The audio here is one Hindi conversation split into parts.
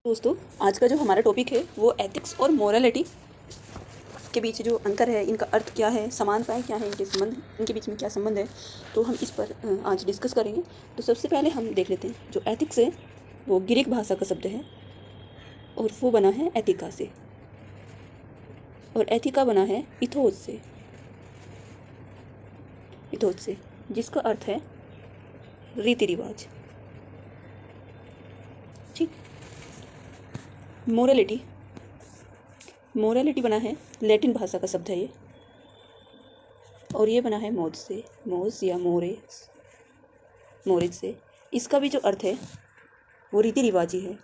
दोस्तों, आज का जो हमारा टॉपिक है वो एथिक्स और मोरालिटी के बीच जो अंतर है, इनका अर्थ क्या है, समानताएं क्या है, इनके संबंध, इनके बीच में क्या संबंध है, तो हम इस पर आज डिस्कस करेंगे। तो सबसे पहले हम देख लेते हैं, जो एथिक्स है वो ग्रीक भाषा का शब्द है और वो बना है एथिका से, और एथिका बना है इथोस से, जिसका अर्थ है रीति रिवाज। ठीक। मोरालिटी बना है लैटिन भाषा का शब्द है ये, और ये बना है मोज या मोरिज से। इसका भी जो अर्थ है वो रीति रिवाज ही है।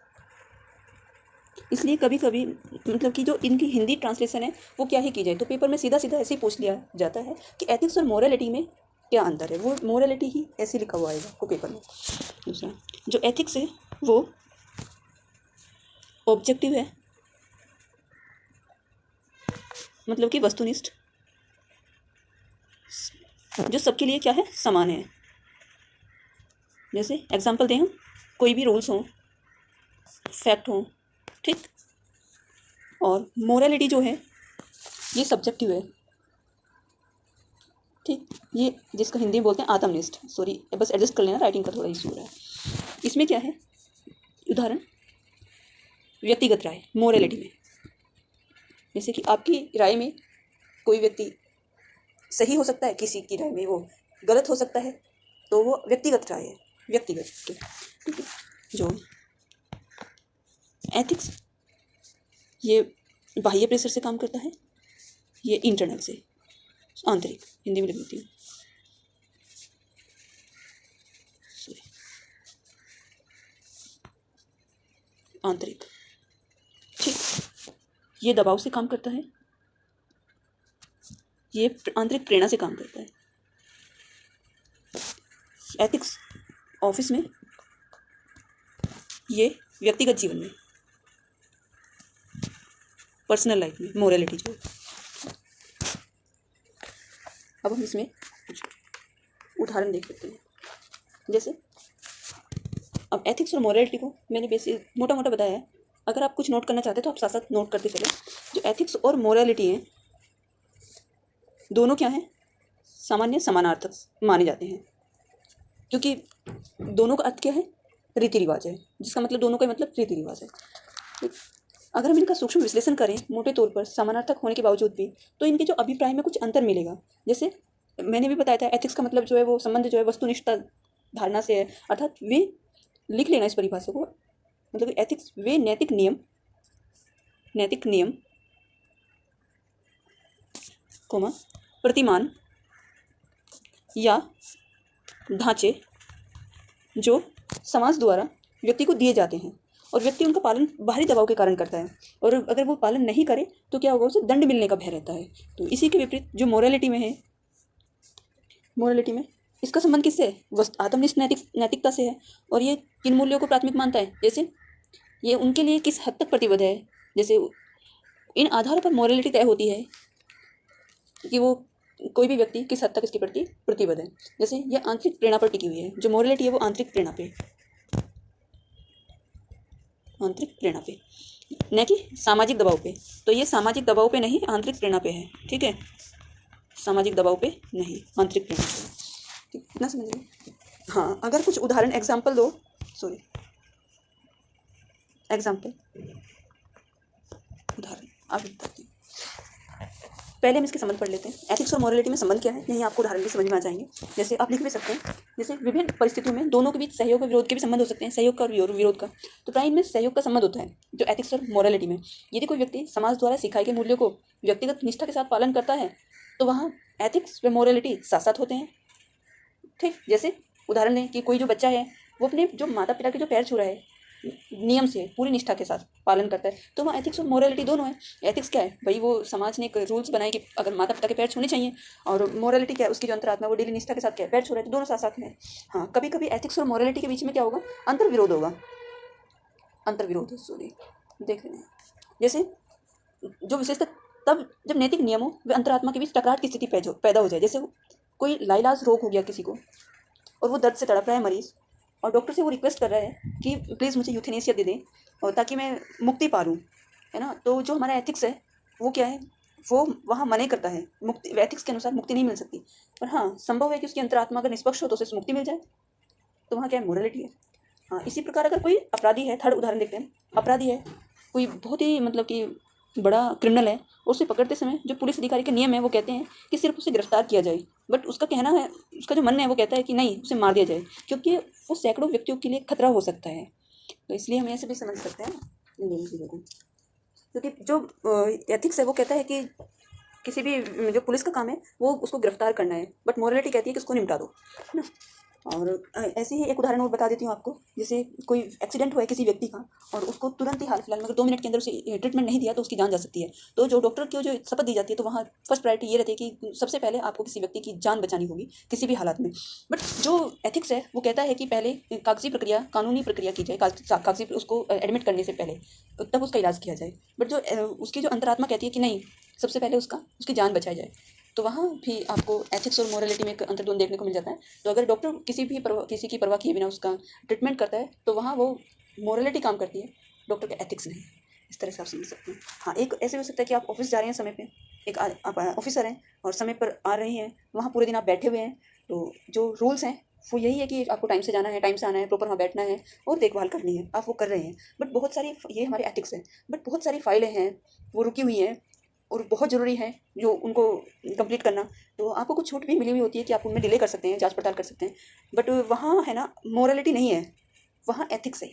इसलिए कभी कभी मतलब कि जो इनकी हिंदी ट्रांसलेशन है वो क्या ही की जाए, तो पेपर में सीधा सीधा ऐसे ही पूछ लिया जाता है कि एथिक्स और मोरालिटी में क्या अंतर है। वो मोरालिटी ही ऐसे लिखा हुआ आएगा आपको पेपर में। दूसरा, जो एथिक्स है वो ऑब्जेक्टिव है, मतलब कि वस्तुनिष्ठ, जो सबके लिए क्या है, समान है। जैसे एग्जांपल दें हम, कोई भी रूल्स हों, फैक्ट हों, ठीक। और मोरालिटी जो है ये सब्जेक्टिव है, ठीक। ये जिसका हिंदी में बोलते हैं आत्मनिष्ठ। सॉरी, बस एडजस्ट कर लेना, राइटिंग का थोड़ा इशू हो रहा है। इसमें क्या है, उदाहरण व्यक्तिगत राय मोरालिटी में, जैसे कि आपकी राय में कोई व्यक्ति सही हो सकता है, किसी की राय में वो गलत हो सकता है, तो वो व्यक्तिगत राय है, व्यक्तिगत। ठीक है। जो एथिक्स ये बाह्य प्रेशर से काम करता है, ये इंटरनल से, आंतरिक, हिंदी में लिख देती हूँ, आंतरिक। ठीक। ये दबाव से काम करता है, ये आंतरिक प्रेरणा से काम करता है। एथिक्स ऑफिस में, ये व्यक्तिगत जीवन में, पर्सनल लाइफ में मोरालिटी जो है। अब हम इसमें कुछ उदाहरण देख लेते हैं। जैसे अब एथिक्स और मोरालिटी को मैंने बेसिक मोटा मोटा बताया है, अगर आप कुछ नोट करना चाहते हैं तो आप साथ साथ नोट करते चले। जो एथिक्स और मोरालिटी हैं, दोनों क्या हैं, सामान्य समानार्थक माने जाते हैं, क्योंकि दोनों का अर्थ क्या है, रीति रिवाज है, जिसका मतलब दोनों का मतलब रीति रिवाज है। अगर हम इनका सूक्ष्म विश्लेषण करें मोटे तौर पर समानार्थक होने के बावजूद भी, तो इनके जो अभिप्राय में कुछ अंतर मिलेगा। जैसे मैंने भी बताया था, एथिक्स का मतलब जो है वो संबंध जो है वस्तुनिष्ठ धारणा से है, अर्थात वे, लिख लेना इस परिभाषा को, मतलब एथिक्स वे नैतिक नियम कोमा प्रतिमान या ढांचे जो समाज द्वारा व्यक्ति को दिए जाते हैं, और व्यक्ति उनका पालन बाहरी दबाव के कारण करता है, और अगर वो पालन नहीं करे तो क्या होगा, उसे दंड मिलने का भय रहता है। तो इसी के विपरीत जो मोरालिटी में है, मोरालिटी में इसका संबंध किससे है, आत्मनिष्ठ नैतिकता से है। और ये किन मूल्यों को प्राथमिक मानता है, जैसे ये उनके लिए किस हद तक प्रतिबद्ध है, जैसे इन आधारों पर मोरालिटी तय होती है कि वो कोई भी व्यक्ति किस हद तक इसके प्रति प्रतिबद्ध है। जैसे ये आंतरिक प्रेरणा पर टिकी हुई है, जो मोरालिटी है वो आंतरिक प्रेरणा पे, न कि सामाजिक दबाव पे। तो ये सामाजिक दबाव पे नहीं, आंतरिक प्रेरणा पे है, ठीक है, सामाजिक दबाव पे नहीं, आंतरिक प्रेरणा पे। इतना समझ लो। हाँ, अगर कुछ उदाहरण एग्जाम्पल दो, सॉरी एग्जाम्पल उदाहरण आगे बताती हूँ। पहले हम इसके संबंध पढ़ लेते हैं, एथिक्स और मोरालिटी में संबंध क्या है, यही आपको उदाहरण भी समझ में आ जाएंगे। जैसे आप लिख भी सकते हैं, जैसे विभिन्न परिस्थितियों में दोनों के बीच सहयोग और विरोध के भी संबंध हो सकते हैं, सहयोग का और विरोध का। तो प्राय इनमें सहयोग का संबंध होता है, जो एथिक्स और मोरालिटी में। यदि कोई व्यक्ति समाज द्वारा सिखाए गए मूल्यों को व्यक्तिगत निष्ठा के साथ पालन करता है, तो वहाँ एथिक्स व मोरालिटी साथ साथ होते हैं, ठीक। जैसे उदाहरण लें कि कोई जो बच्चा है वो अपने जो माता पिता के जो पैर छू रहा है, नियम से पूरी निष्ठा के साथ पालन करता है, तो वहाँ एथिक्स और मोरालिटी दोनों है। एथिक्स क्या है भाई, वो समाज ने एक रूल्स बनाए कि अगर माता पिता के पैर छूने चाहिए, और मोरालिटी क्या है, उसकी जो अंतरात्मा वो डेली निष्ठा के साथ क्या है, पैर छू रहा है, तो दोनों साथ साथ में। हाँ, कभी कभी एथिक्स और मोरालिटी के बीच में क्या होगा, अंतर्विरोध होगा, सॉरी देख लेना। जैसे जो विशेषता तब जब नैतिक नियमों व अंतरात्मा के बीच टकरार की स्थिति पैदा हो जाए। जैसे कोई लाइलाज रोग हो गया किसी को, और वो दर्द से तड़प रहा है मरीज, और डॉक्टर से वो रिक्वेस्ट कर रहा है कि प्लीज़ मुझे यूथेनेसिया दे दें और ताकि मैं मुक्ति पा लूँ, है ना। तो जो हमारा एथिक्स है वो क्या है, वो वहाँ मना करता है, मुक्ति एथिक्स के अनुसार मुक्ति नहीं मिल सकती। पर हाँ, संभव है कि उसकी अंतरात्मा अगर निष्पक्ष हो तो उसे मुक्ति मिल जाए, तो वहाँ क्या है, मोरलिटी है। हाँ, इसी प्रकार अगर कोई अपराधी है, थर्ड उदाहरण देखते हैं। अपराधी है, कोई बहुत ही मतलब कि बड़ा क्रिमिनल है, उसे पकड़ते समय जो पुलिस अधिकारी के नियम है वो कहते हैं कि सिर्फ उसे गिरफ्तार किया जाए, बट उसका कहना है, उसका जो मन है वो कहता है कि नहीं, उसे मार दिया जाए, क्योंकि वो सैकड़ों व्यक्तियों के लिए खतरा हो सकता है। तो इसलिए हम ऐसे भी समझ सकते हैं इन दोनों चीज़ों को, क्योंकि जो एथिक्स है वो कहता है कि किसी भी जो पुलिस का काम है वो उसको गिरफ्तार करना है, बट मोरलिटी कहती है कि उसको निपटा दो, है ना। और ऐसे ही एक उदाहरण और बता देती हूँ आपको। जैसे कोई एक्सीडेंट हुआ है किसी व्यक्ति का और उसको तुरंत ही हाल फिलहाल में अगर 2 मिनट के अंदर उसे ट्रीटमेंट नहीं दिया तो उसकी जान जा सकती है। तो जो डॉक्टर की जो शपथ दी जाती है तो वहाँ फर्स्ट प्रायोरिटी ये रहती है कि सबसे पहले आपको किसी व्यक्ति की जान बचानी होगी किसी भी हालात में। बट जो एथिक्स है वो कहता है कि पहले कागजी प्रक्रिया, कानूनी प्रक्रिया की जाए, कागजी उसको एडमिट करने से पहले, तब उसका इलाज किया जाए। बट जो उसकी जो अंतरात्मा कहती है कि नहीं, सबसे पहले उसकी जान बचाई जाए, तो वहाँ भी आपको एथिक्स और मोरलिटी में एक अंतर्द्वंद देखने को मिल जाता है। तो अगर डॉक्टर किसी की परवाह किए बिना उसका ट्रीटमेंट करता है तो वहाँ वो मोरलिटी काम करती है, डॉक्टर का एथिक्स नहीं। इस तरह से आप समझ सकते हैं। हाँ, एक ऐसे हो सकता है कि आप ऑफिस जा रहे हैं समय पे, एक आप ऑफिसर हैं और समय पर आ रहे हैं, वहाँ पूरे दिन आप बैठे हुए हैं, तो जो रूल्स हैं वो यही है कि आपको टाइम से जाना है, टाइम से आना है, प्रॉपर वहाँ बैठना है और देखभाल करनी है, आप वो कर रहे हैं। बट बहुत सारी, ये हमारे एथिक्स हैं, बट बहुत सारी फाइलें हैं वो रुकी हुई हैं और बहुत ज़रूरी है जो उनको कंप्लीट करना। तो आपको कुछ छूट भी मिली हुई होती है कि आप उनमें डिले कर सकते हैं, जांच पड़ताल कर सकते हैं, बट वहाँ है ना, मोरलिटी नहीं है, वहाँ एथिक्स है।